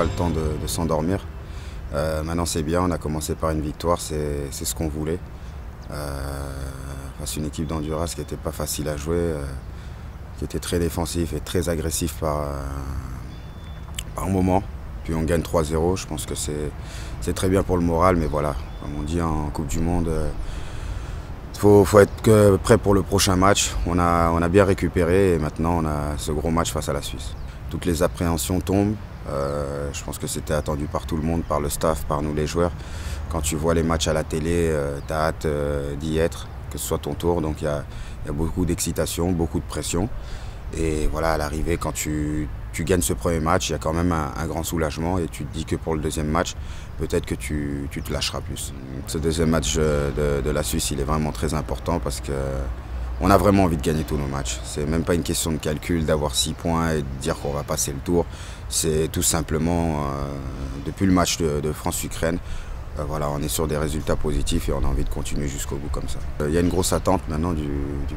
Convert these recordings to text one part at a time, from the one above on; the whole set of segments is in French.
pas le temps de s'endormir. Maintenant c'est bien, on a commencé par une victoire, c'est ce qu'on voulait. Face à une équipe d'Honduras qui n'était pas facile à jouer, qui était très défensif et très agressif par moment. Puis on gagne 3-0, je pense que c'est très bien pour le moral, mais voilà, comme on dit en Coupe du Monde, faut être prêt pour le prochain match. On a bien récupéré et maintenant on a ce gros match face à la Suisse. Toutes les appréhensions tombent. Je pense que c'était attendu par tout le monde, par le staff, par nous les joueurs. Quand tu vois les matchs à la télé, tu as hâte d'y être, que ce soit ton tour. Donc il y a beaucoup d'excitation, beaucoup de pression. Et voilà, à l'arrivée, quand tu gagnes ce premier match, il y a quand même un grand soulagement et tu te dis que pour le deuxième match, peut-être que tu te lâcheras plus. Ce deuxième match de la Suisse, il est vraiment très important parce qu'on a vraiment envie de gagner tous nos matchs. C'est même pas une question de calcul, d'avoir 6 points et de dire qu'on va passer le tour. C'est tout simplement, depuis le match de France-Ukraine, voilà, on est sur des résultats positifs et on a envie de continuer jusqu'au bout comme ça. Il y a une grosse attente maintenant du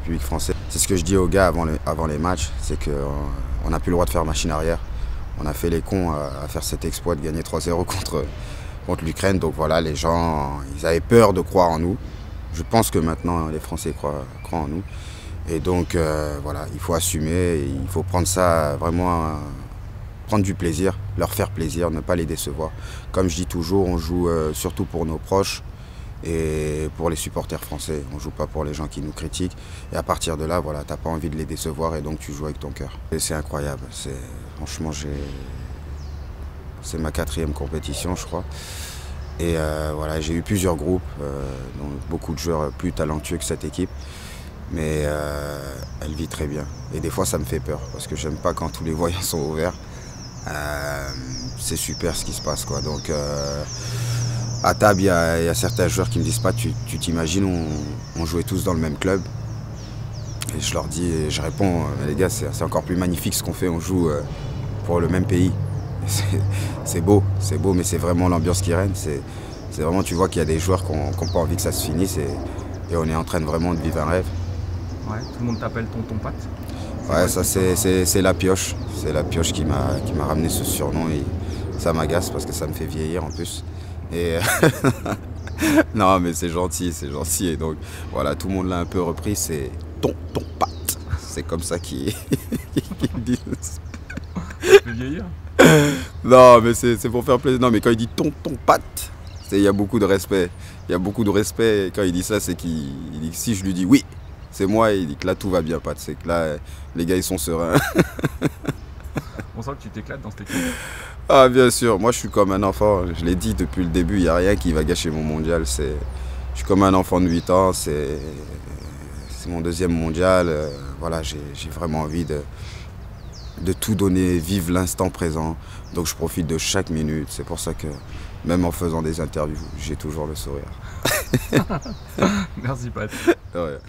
public français. C'est ce que je dis aux gars avant les matchs, c'est qu'on n'a plus le droit de faire machine arrière. On a fait les cons à faire cet exploit de gagner 3-0 contre l'Ukraine. Donc voilà, les gens, ils avaient peur de croire en nous. Je pense que maintenant les Français croient en nous. Et donc voilà, il faut assumer, il faut prendre ça vraiment... prendre du plaisir, leur faire plaisir, ne pas les décevoir. Comme je dis toujours, on joue surtout pour nos proches et pour les supporters français. On ne joue pas pour les gens qui nous critiquent. Et à partir de là, voilà, tu n'as pas envie de les décevoir et donc tu joues avec ton cœur. C'est incroyable. Franchement, c'est ma 4e compétition, je crois. Et voilà, j'ai eu plusieurs groupes, dont beaucoup de joueurs plus talentueux que cette équipe. Mais elle vit très bien. Et des fois, ça me fait peur parce que j'aime pas quand tous les voyants sont ouverts. C'est super ce qui se passe, quoi. Donc à table, il y a certains joueurs qui me disent pas, tu t'imagines, on jouait tous dans le même club. Et je leur dis, et je réponds, les gars, c'est encore plus magnifique ce qu'on fait, on joue pour le même pays. C'est beau, mais c'est vraiment l'ambiance qui règne. C'est vraiment, tu vois qu'il y a des joueurs qui n'ont pas envie que ça se finisse et on est en train vraiment de vivre un rêve. Ouais, tout le monde t'appelle tonton Pat. Ouais, ça c'est la pioche. C'est la pioche qui m'a ramené ce surnom et ça m'agace parce que ça me fait vieillir en plus. Et non mais c'est gentil et donc voilà, tout le monde l'a un peu repris, c'est tonton Pat. C'est comme ça qu'ils disent. Ça fait vieillir. Non mais c'est pour faire plaisir. Non mais quand il dit tonton Pat, il y a beaucoup de respect. Il y a beaucoup de respect et quand il dit ça, c'est qu'il dit que si je lui dis oui, c'est moi, il dit que là tout va bien, Pat. C'est que là, les gars ils sont sereins. On sent que tu t'éclates dans cette équipe. Ah bien sûr, moi je suis comme un enfant, je l'ai dit depuis le début, il n'y a rien qui va gâcher mon mondial. Je suis comme un enfant de 8 ans, c'est mon 2e mondial. Voilà, j'ai vraiment envie de tout donner, vivre l'instant présent. Donc je profite de chaque minute, c'est pour ça que même en faisant des interviews, j'ai toujours le sourire. Merci Pat. Ouais.